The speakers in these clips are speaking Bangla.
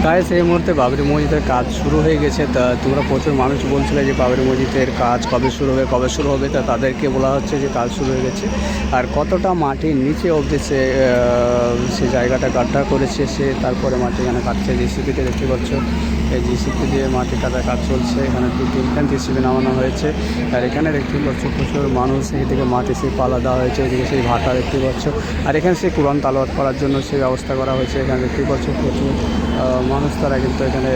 গাইস এই মুহূর্তে বাবরি মসজিদের কাজ শুরু হয়ে গেছে। তা তোমরা প্রচুর মানুষ বলছিলে যে বাবরি মসজিদের কাজ কবে শুরু হবে তা তাদেরকে বলা হচ্ছে যে কাজ শুরু হয়ে গেছে। আর কতটা মাটির নিচে অবধি সে জায়গাটা গাড্ডা করেছে, সে তারপরে মাটি এখানে কাটছে। জিসিপিতে দেখতে পাচ্ছ, এই জিসিপি দিয়ে মাটি কাটার কাজ চলছে। এখানে 2-3খান জিসিপি নামানো হয়েছে। আর এখানে দেখতে পাচ্ছ প্রচুর মানুষ, এদিকে মাটি সেই পালা দেওয়া হয়েছে, এদিকে সেই ভাটা দেখতে পাচ্ছ। আর এখানে সেই কোরআন তালাওয়াত করার জন্য সেই ব্যবস্থা করা হয়েছে। এখানে দেখতে পাচ্ছ প্রচুর মানুষ, তারা কিন্তু এখানে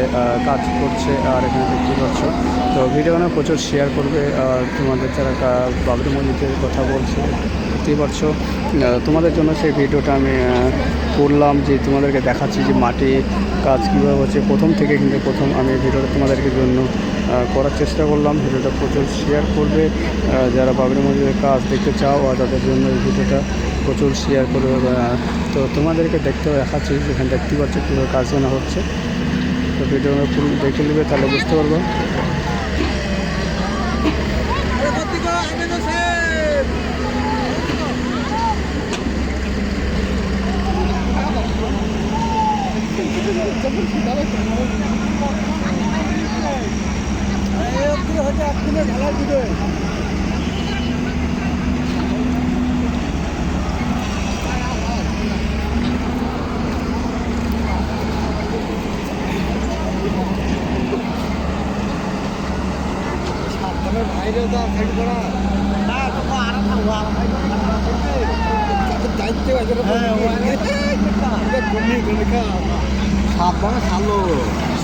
কাজ করছে। আর এখানে দেখতে পাচ্ছ, তো ভিডিওগুলো প্রচুর শেয়ার করবে। তোমাদের যারা বাবরি মসজিদের কথা বলছে দেখতেই পাচ্ছ, তোমাদের জন্য সেই ভিডিওটা আমি করলাম, যে তোমাদেরকে দেখাচ্ছি যে মাটি কাজ কীভাবে হচ্ছে প্রথম থেকে। কিন্তু আমি ভিডিওটা তোমাদেরকে জন্য করার চেষ্টা করলাম। ভিডিওটা প্রচুর শেয়ার করবে যারা বাবরি মসজিদের কাজ দেখতে চাও, আর তাদের জন্য এই ভিডিওটা প্রচুর শেয়ার করবে। তো তোমাদেরকে দেখাচ্ছি, যেখানে দেখতে পাচ্ছ কীভাবে কাজ জানা হচ্ছে। তো ভিডিওটা ফুল দেখে নেবে, তাহলে বুঝতে পারবো।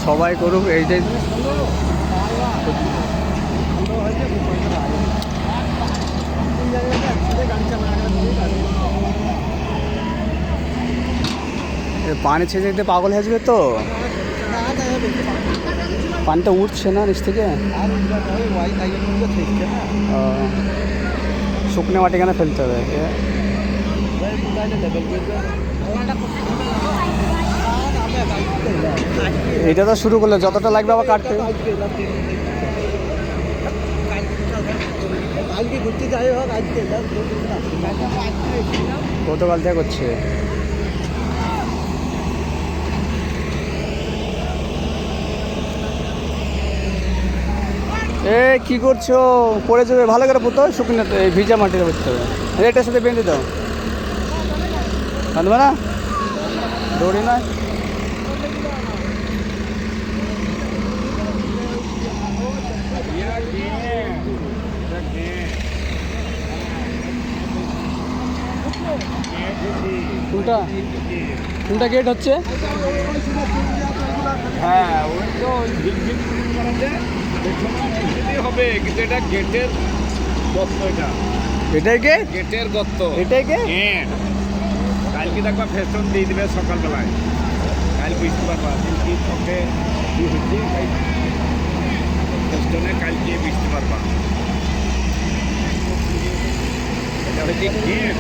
সবাই করুক এইটাই। পানি ছেঁচে দিতে পাগল হয়ে যাবে তো, পানিটা উঠছে না নিচ থেকে। শুকনো মাটি কেন ফেলতে হবে? এটা তো শুরু করলে যতটা লাগবে আবার কাটতে। গতকাল থেকে করছে। এ কি করছো? পড়ে যাবে, ভালো করে পুতো। শুকনো এই ভিজা মাটিতে বুঝতে হবে। এটার সাথে বেঁধে দাও, বাঁধবে না দৌড়ি না। কোনটা গেট হচ্ছে? হ্যাঁ, ওই তো হবে, কিন্তু এটা গেটের গর্ত। এটাই গেটের গর্ত, এটাই কে? হ্যাঁ। কালকে দেখবা ফেস্টন দিয়ে দেবে সকালবেলায়, কাল বুঝতে পারবা কি চোখে কি হচ্ছে। ফেস্টনে কালকে বুঝতে পারবা এটা হচ্ছে গেট।